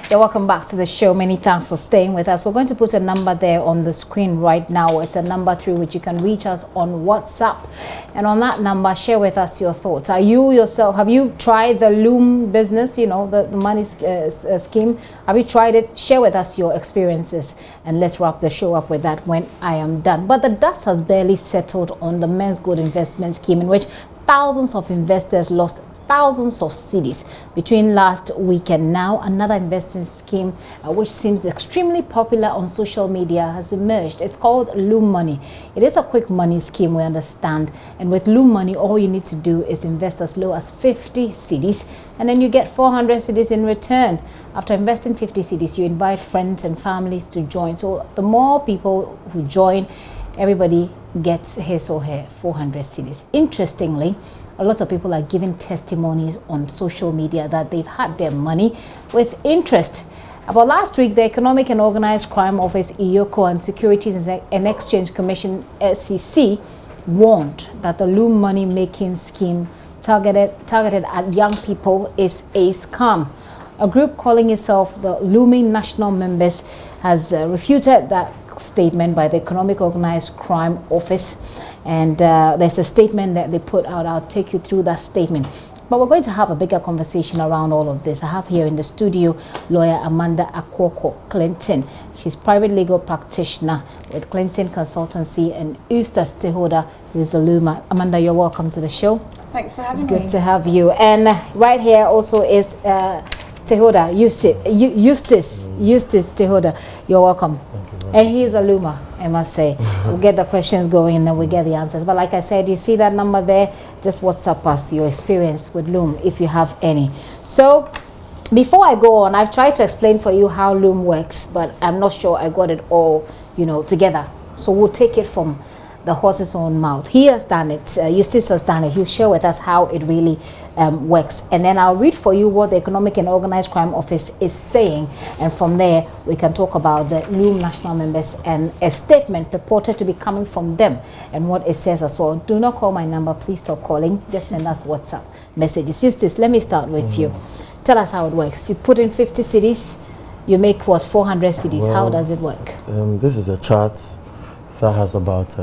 Yeah, welcome back to the show. Many thanks for staying with us. We're going to put a number there on the screen right now. It's a number through which you can reach us on WhatsApp. And on that number, share with us your thoughts. Are you yourself, have you tried the Loom business, you know, the money scheme? Have you tried it? Share with us your experiences. And let's wrap the show up with that when I am done. But the dust has barely settled on the Men's Gold Investment Scheme, in which thousands of investors lost thousands of cedis between last week and now. Another investing scheme which seems extremely popular on social media has emerged. It's called Loom Money. It is a quick money scheme, we understand, and with Loom Money all you need to do is invest as low as 50 cedis and then you get 400 cedis in return. After investing 50 cedis, you invite friends and families to join. So the more people who join, everybody gets his or her 400 cedis. Interestingly, a lot of people are giving testimonies on social media that they've had their money with interest. About last week, the Economic and Organized Crime Office, EOCO, and Securities and Exchange Commission, SEC, warned that the Loom money making scheme targeted at young people is a scam. A group calling itself the Looming National Members has refuted that statement by the Economic Organized Crime Office, and there's a statement that they put out. I'll take you through that statement, but we're going to have a bigger conversation around all of this. I have here in the studio lawyer Amanda Akwoko Clinton. She's private legal practitioner with Clinton Consultancy, and Eustace Tehoda, who's a loomer. Amanda, you're welcome to the show. Thanks for having me. It's good to have you. And right here also is Tehoda, Eustace Tehoda. You're welcome. And he's a loomer, I must say. We'll get the questions going and then we'll get the answers. But like I said, you see that number there, just WhatsApp us your experience with Loom if you have any. So before I go on, I've tried to explain for you how Loom works, but I'm not sure I got it all, together. So we'll take it from the horse's own mouth. He has done it. Eustace has done it. He'll share with us how it really works. And then I'll read for you what the Economic and Organized Crime Office is saying. And from there, we can talk about the Loom national members and a statement purported to be coming from them and what it says as well. Do not call my number. Please stop calling. Just send us WhatsApp messages. Eustace, let me start with you. Tell us how it works. You put in 50 cedis. You make what, 400 cedis? Well, how does it work? This is a chart that has about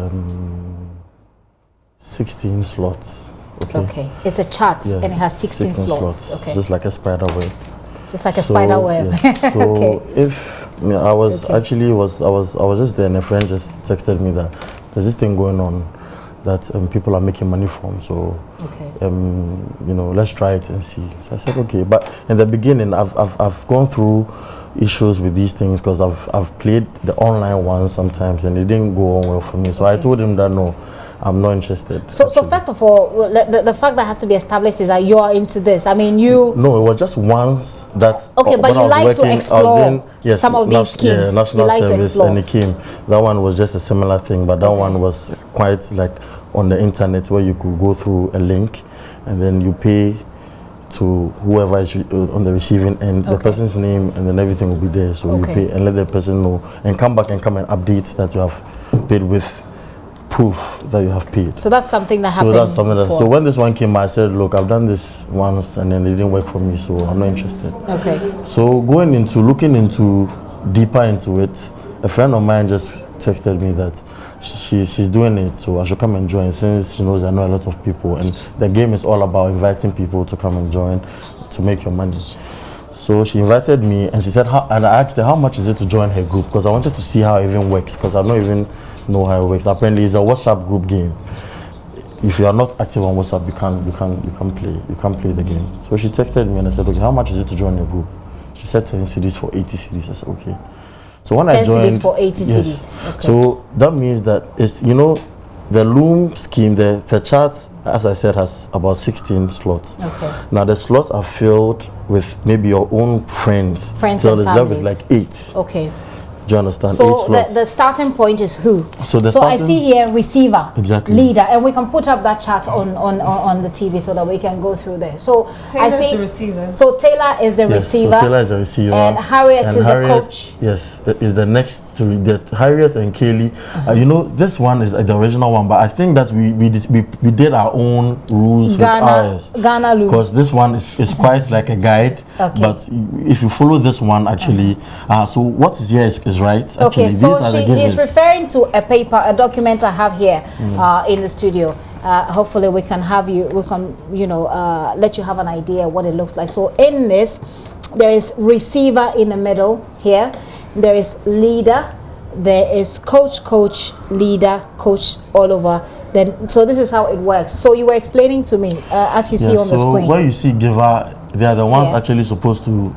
16 slots. Okay. It's a chart and it has 16 slots. Okay. Just like a spider web. Just like a spider web. Yes. So if I was actually I was just there and a friend just texted me that there's this thing going on that people are making money from. So let's try it and see. So I said okay. But in the beginning, I've gone through issues with these things because I've played the online ones sometimes and it didn't go on well for me. So I told him that no, I'm not interested. So first of all, the fact that has to be established is that you are into this. I mean, you... No, it was just once that... Okay, but you like to explore some of these schemes. Yeah, national service, and it came. That one was just a similar thing, but that one was quite like on the internet where you could go through a link and then you pay to whoever is on the receiving end, the person's name, and then everything will be there. So you pay and let the person know and come back and update that you have paid with proof that you have paid. So that's something that happened. So that's something that. So when this one came, I said, look, I've done this once and then it didn't work for me, so I'm not interested. Okay. So looking deeper into it, a friend of mine just texted me that she's doing it, so I should come and join since she knows I know a lot of people, and the game is all about inviting people to come and join to make your money. So she invited me and she said, and I asked her how much is it to join her group, because I wanted to see how it even works, because I don't even know how it works. Apparently it's a WhatsApp group game. If you are not active on WhatsApp, you can't play the game. So she texted me and I said, okay, how much is it to join your group? She said 10 cedis for 80 cedis. I said, okay. So when I joined, 10 cedis for 80 yes. cedis. Okay. So that means that it's, the Loom scheme, the chart, as I said, has about 16 slots. Okay. Now the slots are filled with maybe your own friends. Friends so and there's families. left with like 8. Okay. Do you understand? So the starting point is who? So I see here receiver, exactly, leader, and we can put up that chart on the TV so that we can go through there. So Taylor's I see the receiver. So Taylor is the receiver. So Taylor is the receiver, and Harriet is the coach. Yes, is the next to the Harriet and Kaylee. You know, this one is the original one, but I think that we did our own rules with ours. Ghana Loom. Because this one is quite like a guide. Okay. But if you follow this one, actually, so what is here is right. Actually, okay, these so are the givers. he's referring to a paper, a document I have here in the studio. Hopefully we can have let you have an idea what it looks like. So in this, there is receiver in the middle here. There is leader. There is coach, leader, coach all over. Then, so this is how it works. So you were explaining to me, as you see on the screen. So where you see giver, they are the ones actually supposed to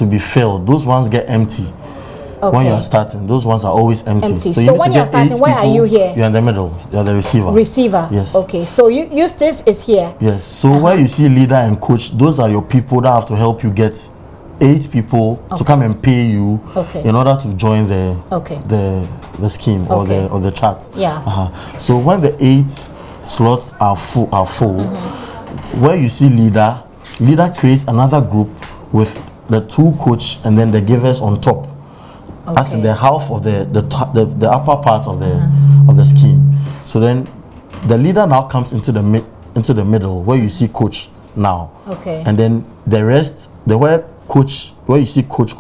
be filled. Those ones get empty. Okay. When you are starting, those ones are always empty. So when you are starting, why are you here? You're in the middle. You're the receiver. Receiver. Yes. Okay. So Eustace is here. Yes. So where you see leader and coach, those are your people that have to help you get 8 people to come and pay you in order to join the scheme or the chat. Yeah. So when the 8 slots are full, where you see leader creates another group with the 2 coach and then the givers on top. As in the half of the upper part of the scheme. So then the leader now comes into the middle where you see coach now. Okay. And then the rest, where you see coach,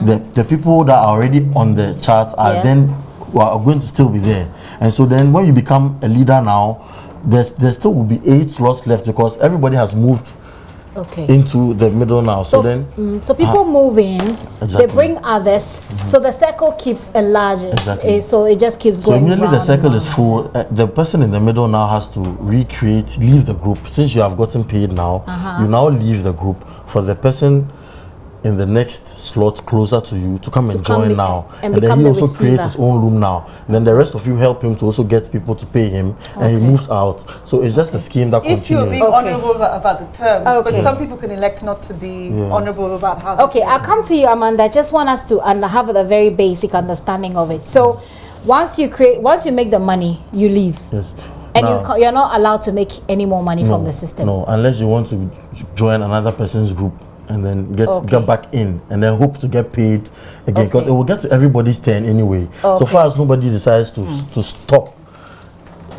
the people that are already on the chart are are going to still be there. And so then when you become a leader now, there still will be 8 slots left because everybody has moved into the middle now. So then so people move in, they bring others, so the circle keeps enlarging. Exactly. So it just keeps going. So immediately round the circle is full, the person in the middle now has to leave the group. Since you have gotten paid now, you now leave the group for the person in the next slot closer to you to come and join now. And then he also creates his own room now. And then the rest of you help him to also get people to pay him, and he moves out. So it's just a scheme that continues. If you're being honorable about the terms, but some people can elect not to be honorable about how they I'll come to you, Amanda. I just want us to have a very basic understanding of it. So once you make the money, you leave. Yes. And you're not allowed to make any more money from the system. No, unless you want to join another person's group and then get back in and then hope to get paid again, because it will get to everybody's turn anyway. So far as nobody decides to stop.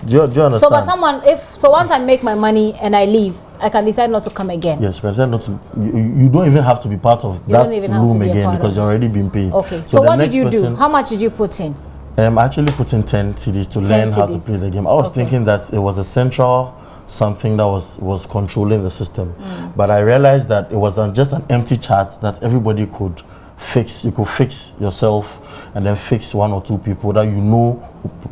Do you understand? So but once I make my money and I leave, I can decide not to come again. Yes, you can decide not to. You don't even have to be part of that Loom again because you're already been paid. Okay. So what did you do? How much did you put in? I actually put in 10 CDs to learn how to play the game. I was thinking that it was a central something that was controlling the system, but I realized that it was just an empty chart that everybody could fix. You could fix yourself and then fix 1 or 2 people that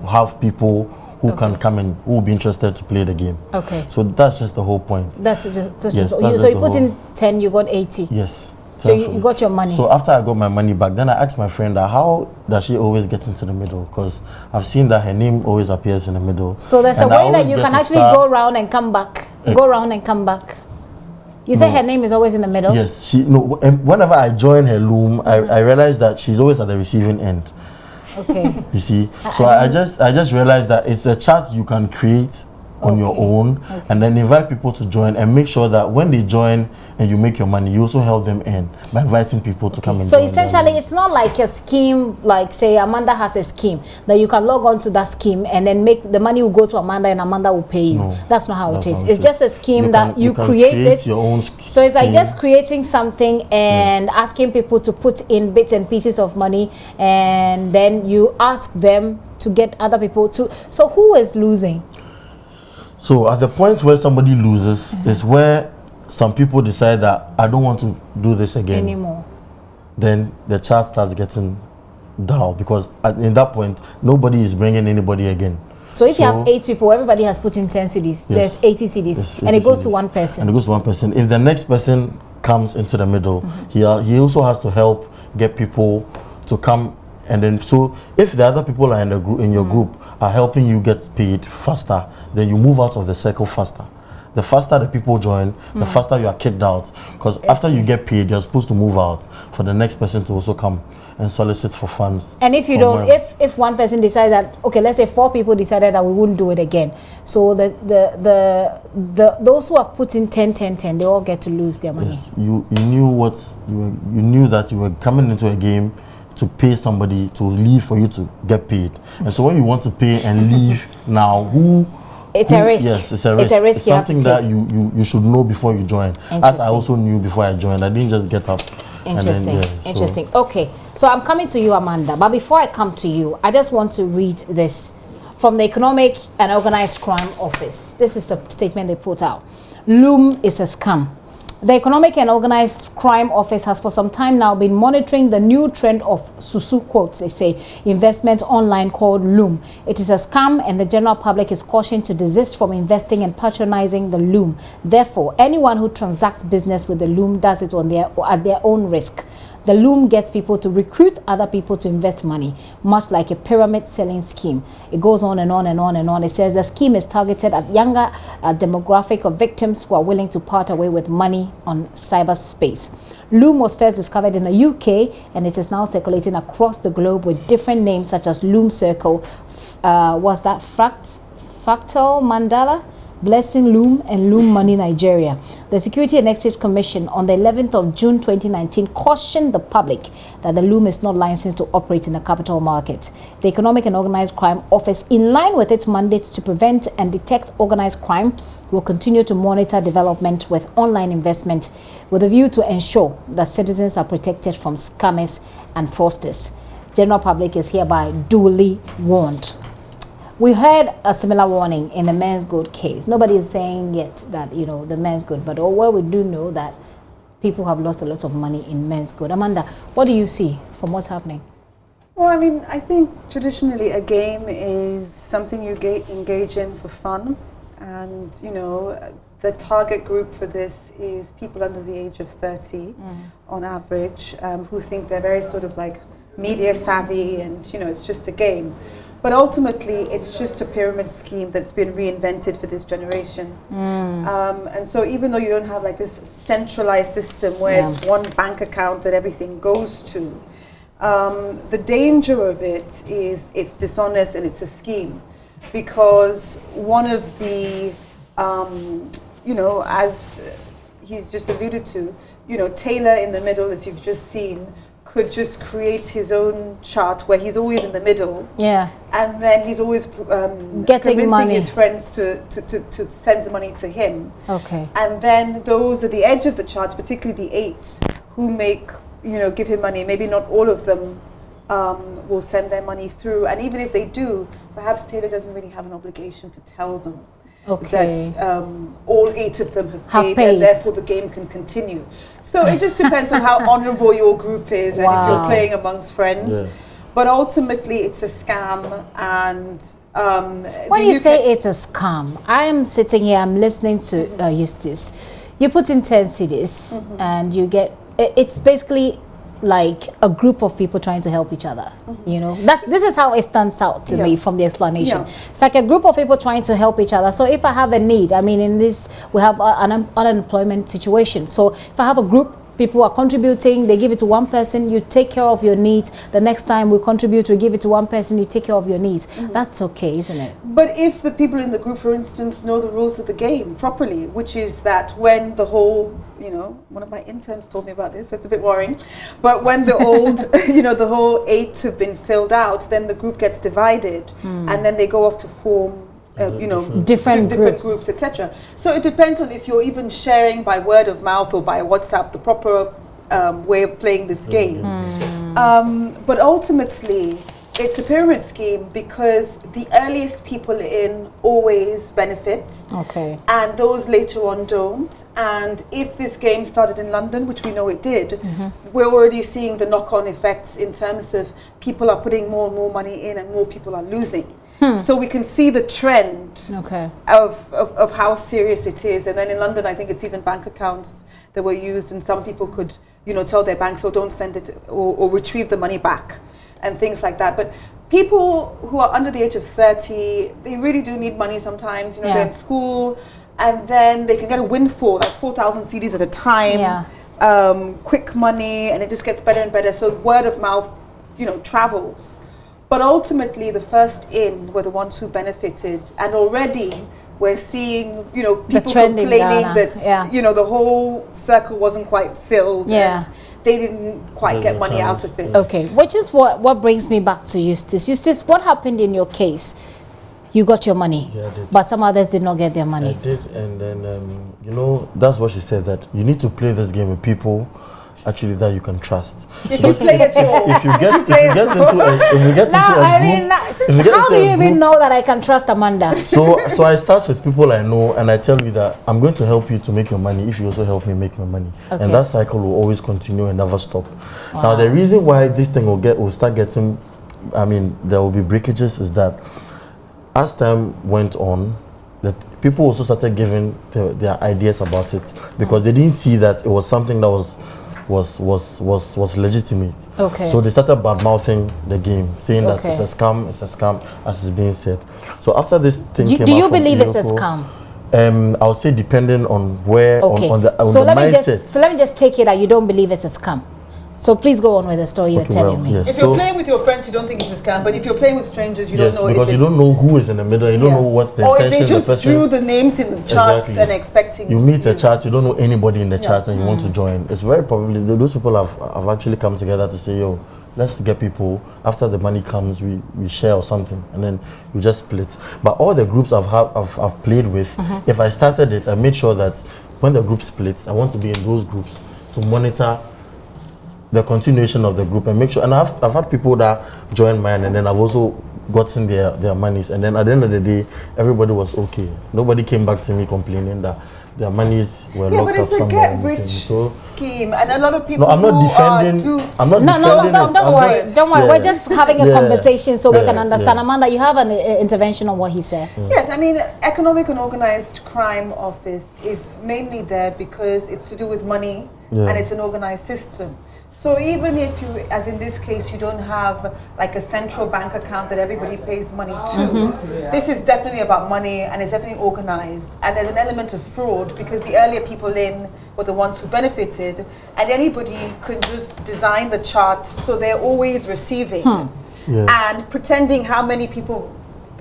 have people who can come in, who will be interested to play the game. Okay. So that's just the whole point. So you put in 10, you got 80. Yes. So you got your money. So after I got my money back, then I asked my friend how does she always get into the middle? Because I've seen that her name always appears in the middle. So there's a way that you can actually go around and come back. Go around and come back. You say her name is always in the middle? Yes. Whenever I join her Loom, I realize that she's always at the receiving end. Okay. You see? So I just realized that it's a chart you can create on your own, and then invite people to join and make sure that when they join and you make your money, you also help them earn by inviting people to come and join. So essentially it's not like a scheme, like say Amanda has a scheme that you can log on to that scheme and then make the money will go to Amanda and Amanda will pay you. No, that's not how it is. It's just a scheme that you create your own so it's like just creating something and asking people to put in bits and pieces of money, and then you ask them to get other people to. So who is losing? So at the point where somebody loses is where some people decide that I don't want to do this again anymore. Then the chart starts getting down because in that point nobody is bringing anybody again. So if you have 8 people, everybody has put in 10 CDs. There's 80 CDs, and it goes to one person. And it goes to one person. If the next person comes into the middle, he also has to help get people to come. And then, so if the other people are in your group are helping you get paid faster, then you move out of the circle faster. the faster the people join, the faster you are kicked out. Because after you get paid, you're supposed to move out for the next person to also come and solicit for funds. And if you don't, if one person decides that, okay, let's say 4 people decided that we wouldn't do it again, so those who have put in 10, they all get to lose their money. Yes, you knew you knew that you were coming into a game to pay somebody to leave for you to get paid, and so when you want to pay and leave now, it's a risk. Yes, it's a risk. It's something that you should know before you join. As I also knew before I joined, I didn't just get up. Interesting. Interesting. Okay, so I'm coming to you, Amanda. But before I come to you, I just want to read this from the Economic and Organized Crime Office. This is a statement they put out. Loom is a scam. The Economic and Organized Crime Office has for some time now been monitoring the new trend of Susu quotes, they say, investment online called Loom. It is a scam and the general public is cautioned to desist from investing and patronizing the Loom. Therefore, anyone who transacts business with the Loom does it at their own risk. The Loom gets people to recruit other people to invest money, much like a pyramid selling scheme. It goes on and on and on and on. It says the scheme is targeted at younger demographic of victims who are willing to part away with money on cyberspace. Loom was first discovered in the UK and it is now circulating across the globe with different names such as Loom Circle, Fractal Mandala, Blessing Loom, and Loom Money Nigeria. The Security and Exchange Commission on the 11th of June 2019 cautioned the public that the Loom is not licensed to operate in the capital market. The Economic and Organized Crime Office, in line with its mandates to prevent and detect organized crime, will continue to monitor development with online investment with a view to ensure that citizens are protected from scammers and fraudsters. General public is hereby duly warned. We heard a similar warning in the men's good case. Nobody is saying yet that, the men's good, but we do know that people have lost a lot of money in men's good. Amanda, what do you see from what's happening? Well, I mean, I think traditionally a game is something you engage in for fun. And, the target group for this is people under the age of 30 on average, who think they're very sort of like media savvy and, it's just a game. But ultimately, it's just a pyramid scheme that's been reinvented for this generation. And so even though you don't have like this centralized system where it's one bank account that everything goes to, the danger of it is it's dishonest and it's a scheme. Because one of the, as he's just alluded to, Taylor in the middle, as you've just seen, could just create his own chart where he's always in the middle. Yeah. And then he's always getting money. His friends to send the money to him. Okay. And then those at the edge of the chart, particularly the 8, who give him money. Maybe not all of them will send their money through. And even if they do, perhaps Taylor doesn't really have an obligation to tell them. Okay. That all 8 of them have paid, and therefore the game can continue. So it just depends on how honorable your group is and if you're playing amongst friends. Yeah. But ultimately, it's a scam. And when you say it's a scam, I am sitting here, I'm listening to Eustace. You put in 10 CDs and you get, it's basically like a group of people trying to help each other. This is how it stands out to me from the explanation. It's like a group of people trying to help each other. So if I have a need, in this we have an unemployment situation, so if I have a group, people are contributing, they give it to one person, you take care of your needs. The next time we contribute, we give it to one person, you take care of your needs. That's okay, isn't it? But if the people in the group, for instance, know the rules of the game properly, which is that when the whole, one of my interns told me about this, so it's a bit worrying, but when the old, the whole 8 have been filled out, then the group gets divided and then they go off to form different groups, etc. So it depends on if you're even sharing by word of mouth or by WhatsApp the proper way of playing this game. But ultimately, it's a pyramid scheme because the earliest people in always benefit, and those later on don't. And if this game started in London, which we know it did, we're already seeing the knock-on effects in terms of people are putting more and more money in and more people are losing. So we can see the trend of how serious it is. And then in London, I think it's even bank accounts that were used, and some people could, tell their banks, don't send it or retrieve the money back and things like that. But people who are under the age of 30, they really do need money sometimes. They're in school, and then they can get a windfall, like 4,000 CDs at a time. Yeah. Quick money, and it just gets better and better. So word of mouth, travels. But ultimately, the first in were the ones who benefited, and already we're seeing, people complaining that the whole circle wasn't quite filled, and they didn't quite get money out of it. Okay, which is what brings me back to Eustace. Eustace, what happened in your case? You got your money, yeah, I did. But some others did not get their money. I did, and then that's what she said, that you need to play this game with people actually that you can trust. If you play it, if you get into a group, how do you even know that I can trust Amanda? So I start with people I know, and I tell you that I'm going to help you to make your money if you also help me make my money. Okay. And that cycle will always continue and never stop. Wow. Now the reason why this thing will start getting, there will be breakages, is that as time went on, that people also started giving their ideas about it, because they didn't see that it was something that was legitimate. Okay. So they started bad-mouthing the game, saying that it's a scam, as is being said. So after this thing came out, do you believe it's a scam? I would say depending on where, okay. on the mindset. So let me just take it that you don't believe it's a scam. So please go on with the story you're telling me. Yes. If you're playing with your friends, you don't think it's a scam. But if you're playing with strangers, you don't know. Because you don't know who is in the middle. You don't know what the intention of the person. Or if they just drew the names in the charts and expecting. You meet a chat, you don't know anybody in the chat, and you want to join. It's very probably those people have actually come together to say, yo, let's get people. After the money comes, we share or something, and then we just split. But all the groups I've played with, if I started it, I made sure that when the group splits, I want to be in those groups to monitor the continuation of the group and make sure. And I've had people that join mine, and then I've also gotten their monies, and then at the end of the day, everybody was okay. Nobody came back to me complaining that their monies were locked up somewhere. But it's a get-rich scheme, and a lot of people. No, I'm not defending. Don't worry. Don't worry. We're just having a conversation so we can understand. Amanda, you have an intervention on what he said. Yes, Economic and Organized Crime Office is mainly there because it's to do with money, and it's an organized system. So even if you, as in this case, you don't have like a central bank account that everybody pays money to, this is definitely about money, and it's definitely organized. And there's an element of fraud because the earlier people in were the ones who benefited, and anybody can just design the chart so they're always receiving and pretending how many people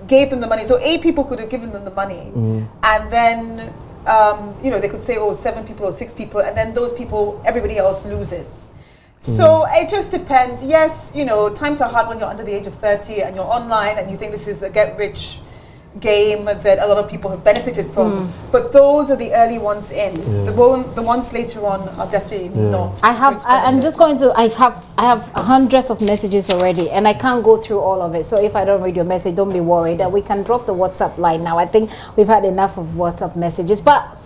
gave them the money. So 8 people could have given them the money, and then they could say, 7 people or 6 people, and then those people, everybody else loses. So it just depends. Yes, times are hard when you're under the age of 30 and you're online and you think this is a get-rich game that a lot of people have benefited from. But those are the early ones in. The ones later on are definitely not. I have hundreds of messages already, and I can't go through all of it. So if I don't read your message, don't be worried. We can drop the WhatsApp line now. I think we've had enough of WhatsApp messages. But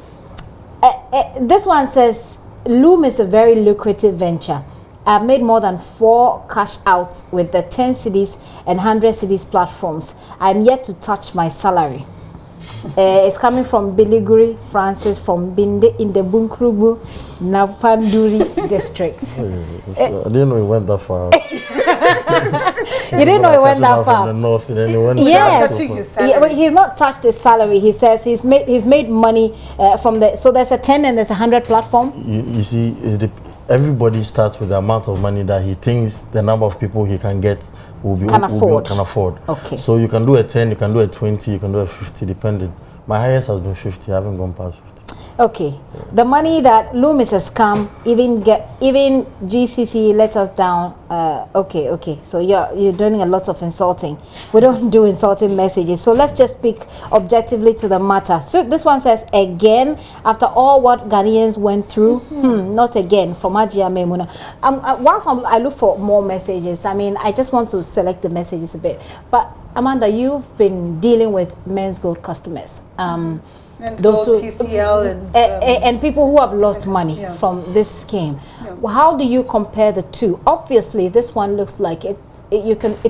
this one says, Loom is a very lucrative venture. I've made more than 4 cash outs with the 10 cities and 100 cities platforms. I'm yet to touch my salary. It's coming from Biliguri Francis from Binde in the Bunkrubu, Napanduri district. I didn't know it went that far. You didn't know it went that far. From the north, and then it went he's not touched his salary. He says he's made money from the. So there's a 10 and there's a 100 platform. You see, everybody starts with the amount of money that he thinks the number of people he can get can afford. Okay. So you can do a 10, you can do a 20, you can do a 50, depending. My highest has been 50. I haven't gone past 50. Okay. The money that Loom is a scam. Even GCC let us down. Okay. So you're doing a lot of insulting. We don't do insulting messages. So let's just speak objectively to the matter. So this one says, again, after all what Ghanaians went through, not again, from Ajia Memuna. Whilst I look for more messages, I just want to select the messages a bit. But Amanda, you've been dealing with men's gold customers. Those who TCL and people who have lost money from this scheme. Well, how do you compare the two? Obviously, this one looks like it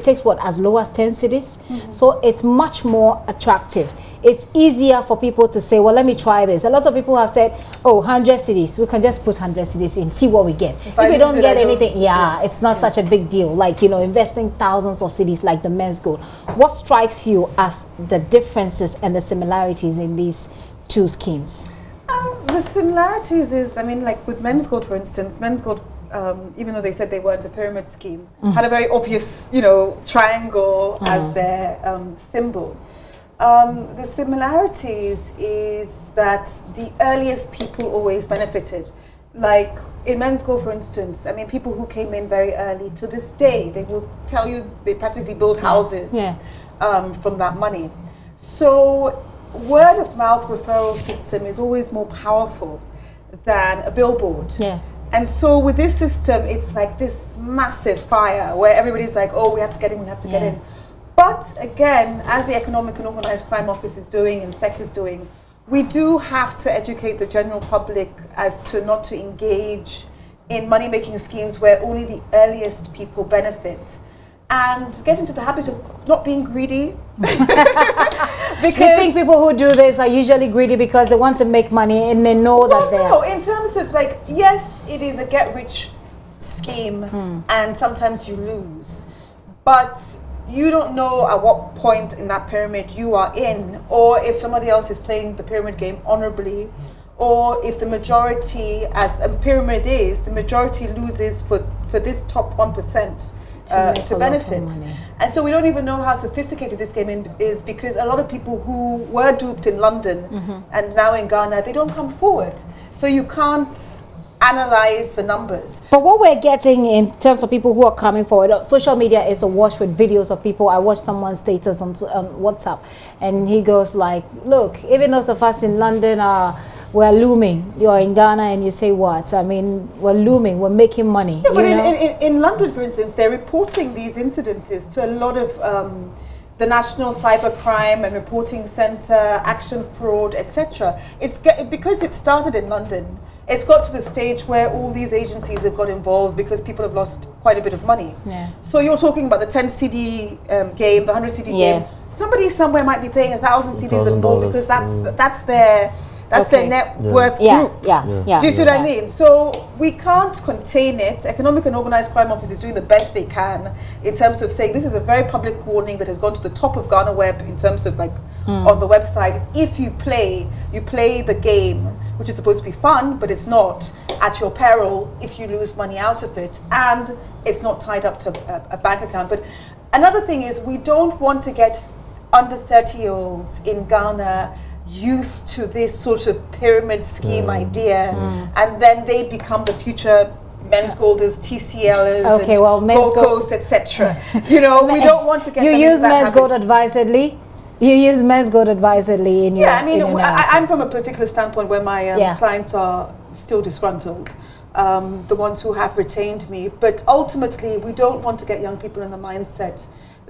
takes as low as 10 cities, so it's much more attractive. It's easier for people to say, well, let me try this. A lot of people have said, 100 cities, we can just put 100 cities in, see what we get. If we don't get anything, it's not such a big deal, like investing thousands of cities like the men's gold. What strikes you as the differences and the similarities in these two schemes? The similarities is, I mean, like with Men's Gold, for instance, Men's Gold, even though they said they weren't a pyramid scheme, had a very obvious, triangle as their symbol. The similarities is that the earliest people always benefited. Like in Men's Gold, for instance, I mean, people who came in very early, to this day, they will tell you they practically build houses from that money. So word of mouth referral system is always more powerful than a billboard. Yeah. And so with this system, it's like this massive fire where everybody's like, oh, we have to get in, we have to get in. But again, as the Economic and Organized Crime Office is doing and SEC is doing, we do have to educate the general public as to not to engage in money-making schemes where only the earliest people benefit. And get into the habit of not being greedy. Because you think people who do this are usually greedy because they want to make money and they know that they're... No, in terms of like, yes, it is a get-rich scheme and sometimes you lose. But you don't know at what point in that pyramid you are in, or if somebody else is playing the pyramid game honorably, or if the majority, as a pyramid is, the majority loses for this top 1%. To benefit. And so we don't even know how sophisticated this game is, because a lot of people who were duped in London and now in Ghana, they don't come forward. So you can't analyze the numbers. But what we're getting in terms of people who are coming forward, social media is awash with videos of people. I watched someone's status on WhatsApp and he goes like, look, even those of us in London we're looming. You're in Ghana and you say what? I mean, we're looming, we're making money. Yeah, but in London, for instance, they're reporting these incidences to a lot of the National Cybercrime and Reporting Centre, Action Fraud, etc. Because it started in London, it's got to the stage where all these agencies have got involved because people have lost quite a bit of money. Yeah. So you're talking about the 10 CD game, the 100 CD game. Somebody somewhere might be paying 1,000 CDs and more because that's their net worth group. Do you see what I mean? So we can't contain it. Economic and Organized Crime Office is doing the best they can in terms of saying this is a very public warning that has gone to the top of Ghana Web in terms of like on the website. If you play the game, which is supposed to be fun, but it's not, at your peril if you lose money out of it, and it's not tied up to a bank account. But another thing is we don't want to get under 30-year-olds in Ghana used to this sort of pyramid scheme idea, and then they become the future Men's Golders, TCLers, and Gold Coast, etc. We don't want to get. You use Men's Gold advisedly. You use Men's Gold advisedly in your. Yeah, I mean, I'm from a particular standpoint where my clients are still disgruntled, the ones who have retained me. But ultimately, we don't want to get young people in the mindset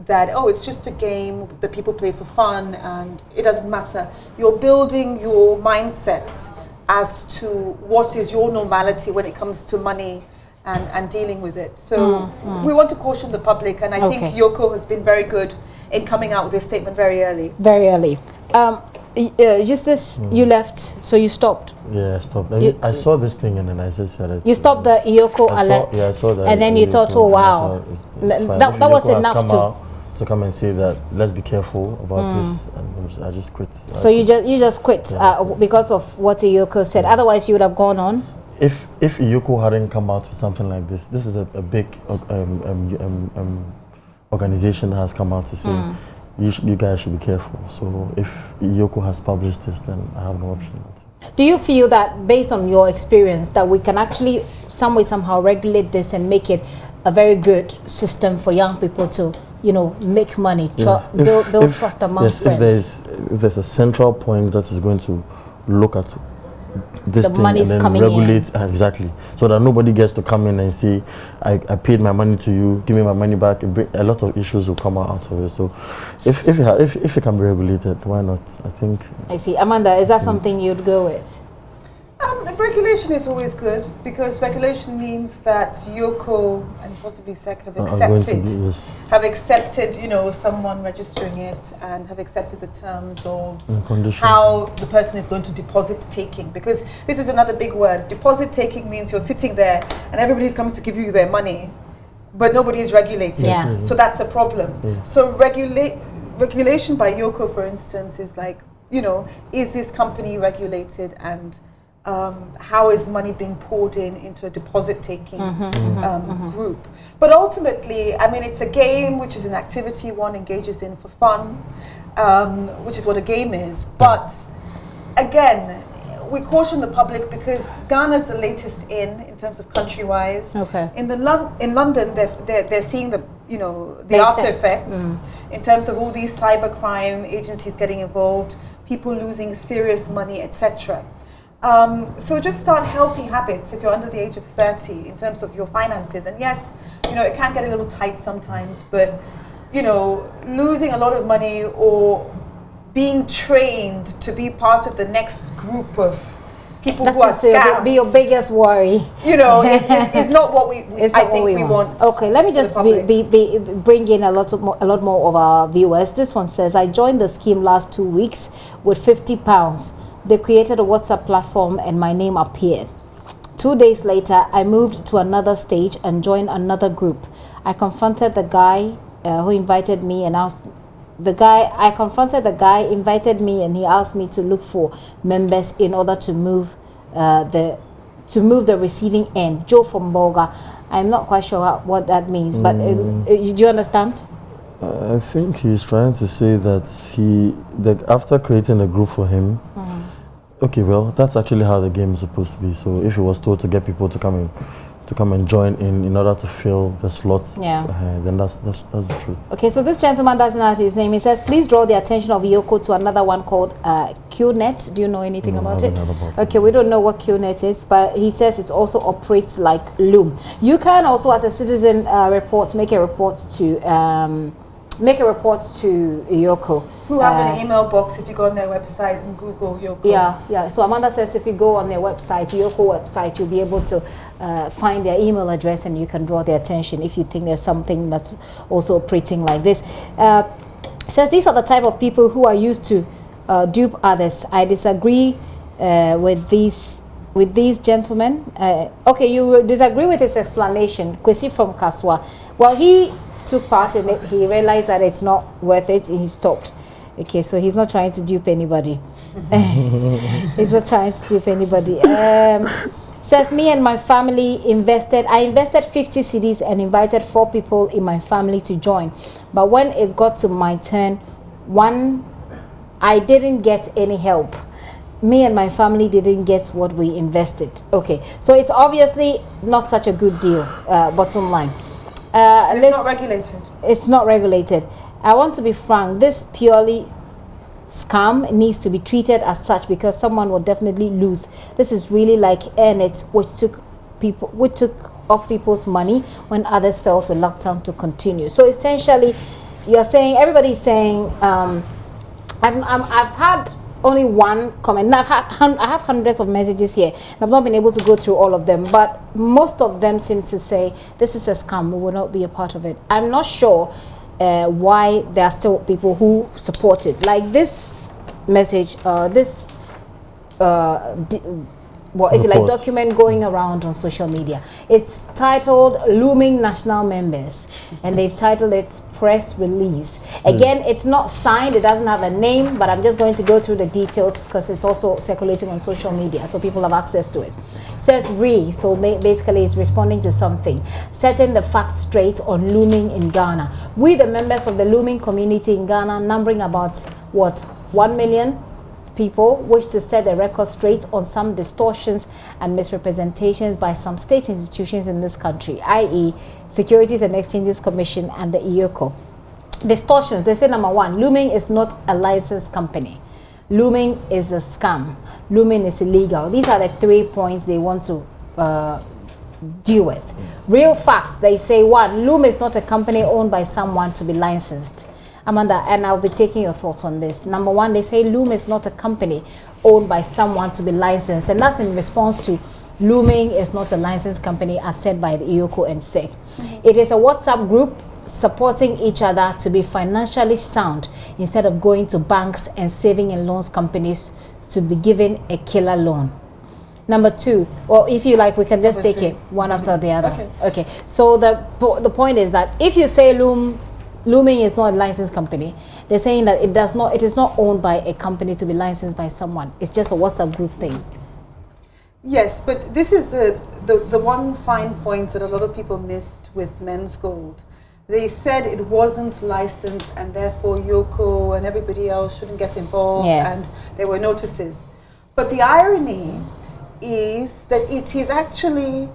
that, oh, it's just a game that people play for fun and it doesn't matter. You're building your mindset as to what is your normality when it comes to money and dealing with it. So we want to caution the public, and I think Yoko has been very good in coming out with this statement very early. Very early. Justus, you left, so you stopped. Yeah, I stopped. I saw this thing and then I just said it. You stopped the Yoko alert. I saw that. And then you thought, oh wow, that was enough to come and say that let's be careful about this, and I just quit. So you just quit because of what Yoko said. Otherwise, you would have gone on. If Yoko hadn't come out with something like this is a big organization that has come out to say you guys should be careful. So if Yoko has published this, then I have no option not to. Do you feel that, based on your experience, that we can actually some way somehow regulate this and make it a very good system for young people to, make money, build trust among friends? If there's a central point that is going to look at this thing and then regulate exactly, so that nobody gets to come in and say, I paid my money to you, give me my money back. A lot of issues will come out of it. So if it can be regulated, why not? I think. I see. Amanda, is that something you'd go with? Regulation is always good, because regulation means that Yoko and possibly SEC have accepted, someone registering it and have accepted the terms of how the person is going to deposit taking. Because this is another big word. Deposit taking means you're sitting there and everybody's coming to give you their money, but nobody is regulating. Yeah. So that's a problem. Yeah. So regulation by Yoko, for instance, is like, you know, is this company regulated, and how is money being poured into a deposit-taking group? But ultimately, I mean, it's a game, which is an activity one engages in for fun, which is what a game is. But again, we caution the public because Ghana's the latest in terms of country-wise. Okay. In London, they're seeing the after effects in terms of all these cybercrime agencies getting involved, people losing serious money, etc. So just start healthy habits if you're under the age of 30 in terms of your finances. And yes, you know, it can get a little tight sometimes, but you know, losing a lot of money or being trained to be part of the next group of people who are scammed. Be your biggest worry. You know, it's not what we want. Okay, let me just bring in a lot more of our viewers. This one says, I joined the scheme last 2 weeks with £50. They created a WhatsApp platform and my name appeared. 2 days later, I moved to another stage and joined another group. I confronted the guy who invited me and asked invited me and he asked me to look for members in order to move the receiving end. Joe from Bolga. I'm not quite sure what that means, but do you understand? I think he's trying to say that after creating a group for him, okay, well, that's actually how the game is supposed to be. So if he was told to get people to come and join in order to fill the slots, then that's the truth. Okay, so this gentleman doesn't know his name. He says, please draw the attention of Yoko to another one called QNet. Do you know anything about it? Okay, we don't know what QNet is, but he says it also operates like Loom. You can also, as a citizen, make a report to Yoko. Who have an email box if you go on their website and Google Yoko. Yeah. So Amanda says if you go on their website, Yoko website, you'll be able to find their email address and you can draw their attention if you think there's something that's also operating like this. Says these are the type of people who are used to dupe others. I disagree with these gentlemen. Okay, you disagree with his explanation. Kwesi from Kaswa. Well, he took part in it. He realized that it's not worth it. He stopped. Okay, so he's not trying to dupe anybody. He's not trying to dupe anybody. Says me and my family I invested 50 cedis and invited 4 people in my family to join. But when it got to my turn, I didn't get any help. Me and my family didn't get what we invested. Okay, so it's obviously not such a good deal, bottom line. It's not regulated. It's not regulated. I want to be frank, this purely scam needs to be treated as such because someone will definitely lose. This is really like Earnit, which took off people's money when others felt reluctant to continue. So essentially, everybody's saying, I've had only one comment. Now I have hundreds of messages here. I've not been able to go through all of them, but most of them seem to say this is a scam. We will not be a part of it. I'm not sure why there are still people who support it. Like this message, if you like, document going around on social media. It's titled Looming National Members, and they've titled it Press Release. Again, it's not signed, it doesn't have a name, but I'm just going to go through the details because it's also circulating on social media, so people have access to it. It says so basically it's responding to something, setting the facts straight on looming in Ghana. We, the members of the looming community in Ghana, numbering about 1 million people, wish to set the record straight on some distortions and misrepresentations by some state institutions in this country, i.e. Securities and Exchanges Commission and the IOCO. Distortions, they say number 1, Looming is not a licensed company. Looming is a scam. Looming is illegal. These are the 3 points they want to deal with. Real facts, they say 1, Loom is not a company owned by someone to be licensed. Amanda, and I'll be taking your thoughts on this. Number 1, they say Loom is not a company owned by someone to be licensed, and that's in response to Looming is not a licensed company as said by the IOCO and SEC. It is a WhatsApp group supporting each other to be financially sound instead of going to banks and saving and loans companies to be given a killer loan. Number 2, or if you like, we can just take it one after the other. Okay. So the point is that if you say Looming is not a licensed company, they're saying that it is not owned by a company to be licensed by someone. It's just a WhatsApp group thing. Yes, but this is the one fine point that a lot of people missed with Men's Gold. They said it wasn't licensed and therefore Yoko and everybody else shouldn't get involved, and there were notices. But the irony is that it is actually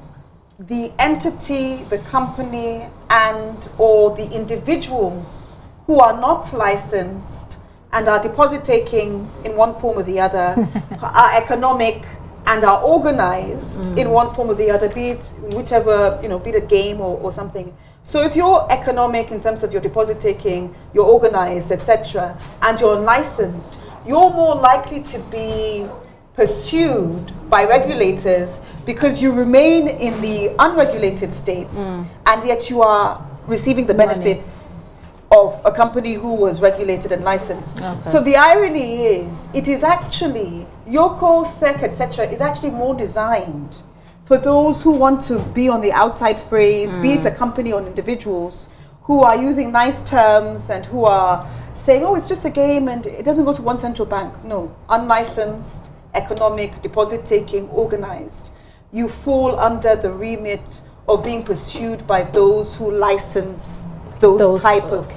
the entity, the company, and or the individuals who are not licensed and are deposit taking in one form or the other, are economic and are organized in one form or the other, be it whichever, be it a game or something. So if you're economic in terms of your deposit taking, you're organized, etc., and you're unlicensed, you're more likely to be pursued by regulators because you remain in the unregulated states and yet you are receiving the benefits of a company who was regulated and licensed. Okay. So the irony is, it is actually, Yoko, SEC, etc., is actually more designed for those who want to be on the outside phrase, be it a company or individuals, who are using nice terms and who are saying, oh, it's just a game and it doesn't go to one central bank. No, unlicensed, economic, deposit taking, organized. You fall under the remit of being pursued by those who license those type of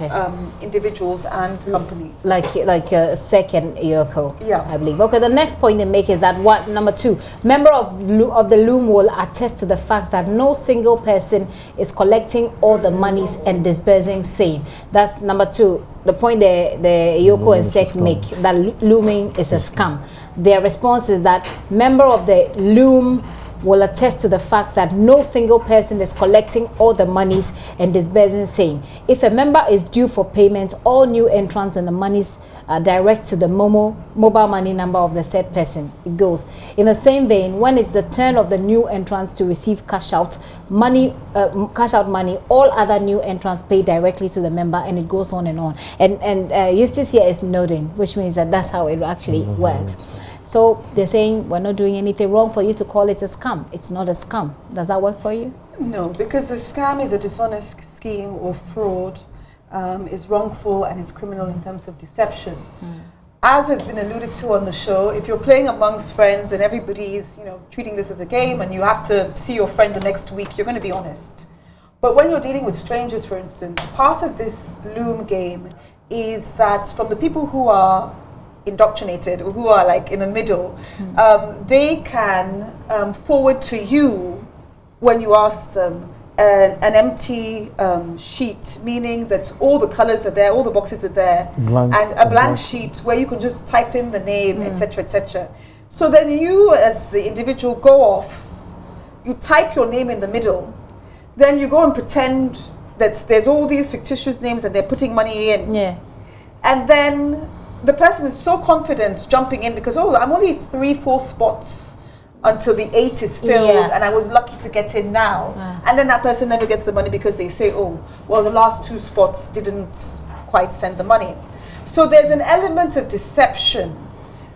individuals and companies. Like SEC and Yoko, yeah, I believe. Okay, the next point they make is that number 2, member of the Loom will attest to the fact that no single person is collecting all the monies and disbursing same. That's number 2. The point the Yoko and SEC make, that looming is a scam. Their response is that member of the Loom will attest to the fact that no single person is collecting all the monies and disbursing same. If a member is due for payment, all new entrants and the monies direct to the mobile money number of the said person. It goes. In the same vein, when it's the turn of the new entrants to receive cash out money, all other new entrants pay directly to the member, and it goes on and on. And Eustace here is nodding, which means that that's how it actually works. So they're saying we're not doing anything wrong for you to call it a scam. It's not a scam. Does that work for you? No, because the scam is a dishonest scheme or fraud, is wrongful and it's criminal in terms of deception. As has been alluded to on the show, if you're playing amongst friends and everybody is treating this as a game and you have to see your friend the next week, you're going to be honest. But when you're dealing with strangers, for instance, part of this Loom game is that from the people who are indoctrinated, who are like in the middle, they can forward to you, when you ask them, an empty sheet, meaning that all the colors are there, all the boxes are there, and a blank sheet where you can just type in the name, etc., etc. So then you, as the individual, go off, you type your name in the middle, then you go and pretend that there's all these fictitious names and they're putting money in. Yeah. And then the person is so confident jumping in because, I'm only 3-4 spots until the 8 is filled and I was lucky to get in now. And then that person never gets the money because they say, the last 2 spots didn't quite send the money. So there's an element of deception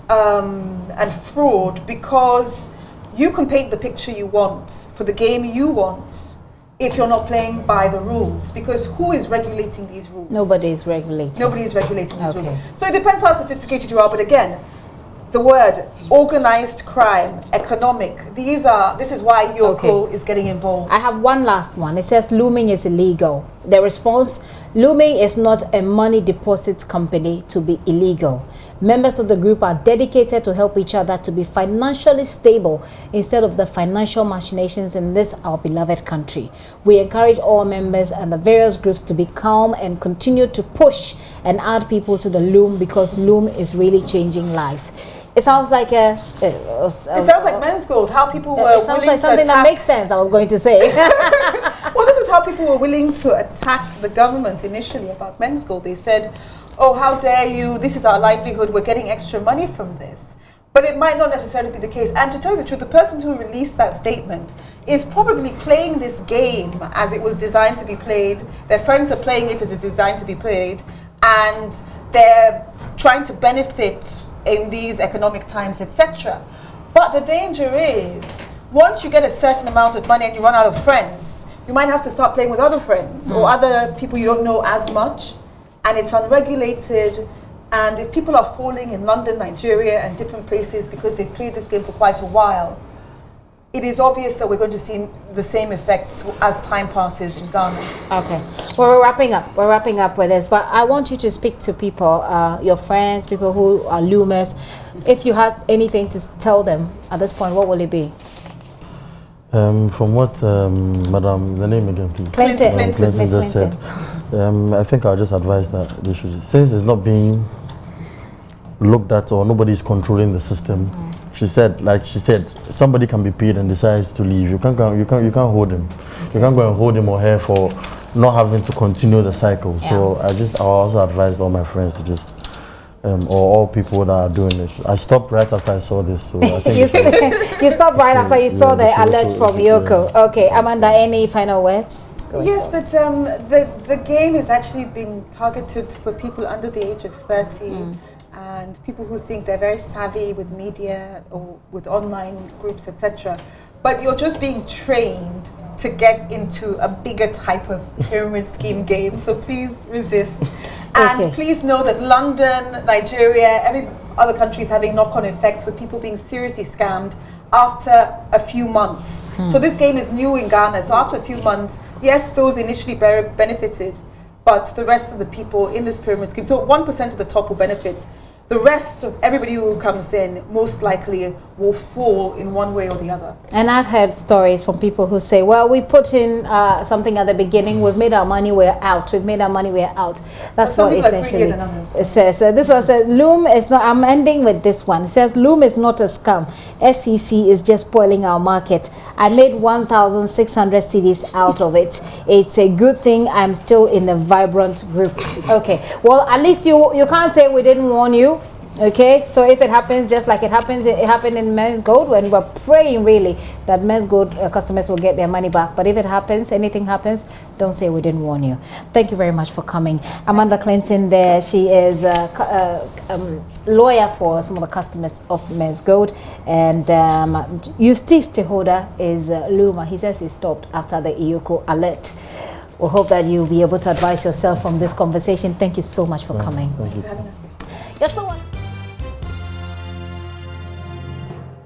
and fraud because you can paint the picture you want for the game you want if you're not playing by the rules, because who is regulating these rules? Nobody is regulating. Nobody is regulating these rules. So it depends how sophisticated you are, but again, the word organized crime, economic, this is why Yoko is getting involved. I have one last one. It says looming is illegal. The response, looming is not a money deposit company to be illegal. Members of the group are dedicated to help each other to be financially stable instead of the financial machinations in this our beloved country. We encourage all members and the various groups to be calm and continue to push and add people to the Loom, because Loom is really changing lives. It sounds like it sounds like Men's Gold, how people were willing to attack. It sounds like something that makes sense, I was going to say. Well, this is how people were willing to attack the government initially about Men's Gold. They said, how dare you, this is our livelihood, we're getting extra money from this. But it might not necessarily be the case. And to tell you the truth, the person who released that statement is probably playing this game as it was designed to be played. Their friends are playing it as it's designed to be played. And they're trying to benefit in these economic times, etc. But the danger is, once you get a certain amount of money and you run out of friends, you might have to start playing with other friends or other people you don't know as much. and it's unregulated. And if people are falling in London, Nigeria, and different places because they've played this game for quite a while, it is obvious that we're going to see the same effects as time passes in Ghana. Okay. Well, we're wrapping up. We're wrapping up with this, but I want you to speak to people, your friends, people who are Loomers. If you had anything to tell them at this point, what will it be? From what Madam, the name again, please. Clinton Just said. I think I'll just advise that they should, since it's not being looked at or nobody's controlling the system. She said, somebody can be paid and decides to leave. You can't hold him. You can't go and hold him or her for not having to continue the cycle. Yeah. So I also advised all my friends to just, or all people that are doing this. I stopped right after I saw this. So I think you stopped right after you saw the alert from Yoko. Yeah. Okay, Amanda, any final words? Yes, that the game is actually being targeted for people under the age of 30. And people who think they're very savvy with media or with online groups, etc. But you're just being trained to get into a bigger type of pyramid scheme game. So please resist. And please know that London, Nigeria, every other country is having knock-on effects with people being seriously scammed after a few months. So this game is new in Ghana. So after a few months, yes, those initially benefited, but the rest of the people in this pyramid scheme, so 1% of the top will benefit. The rest of everybody who comes in most likely will fall in one way or the other. And I've heard stories from people who say, well, we put in something at the beginning, we've made our money, we're out. We've made our money, we're out. That's what essentially it says. This one says, Loom is not, I'm ending with this one. It says, Loom is not a scam. SEC is just spoiling our market. I made 1,600 CDs out of it. It's a good thing I'm still in a vibrant group. Okay, well, at least you can't say we didn't warn you. Okay, so if it happens just like it happened in Men's Gold, when we're praying really that Men's Gold customers will get their money back. But if it happens, anything happens, don't say we didn't warn you. Thank you very much for coming. Amanda Clinton there, she is a lawyer for some of the customers of Men's Gold. And Eustace Tehoda is Luma. He says he stopped after the Iyoko alert. We hope that you'll be able to advise yourself from this conversation. Thank you so much for coming. Thank you. Yes,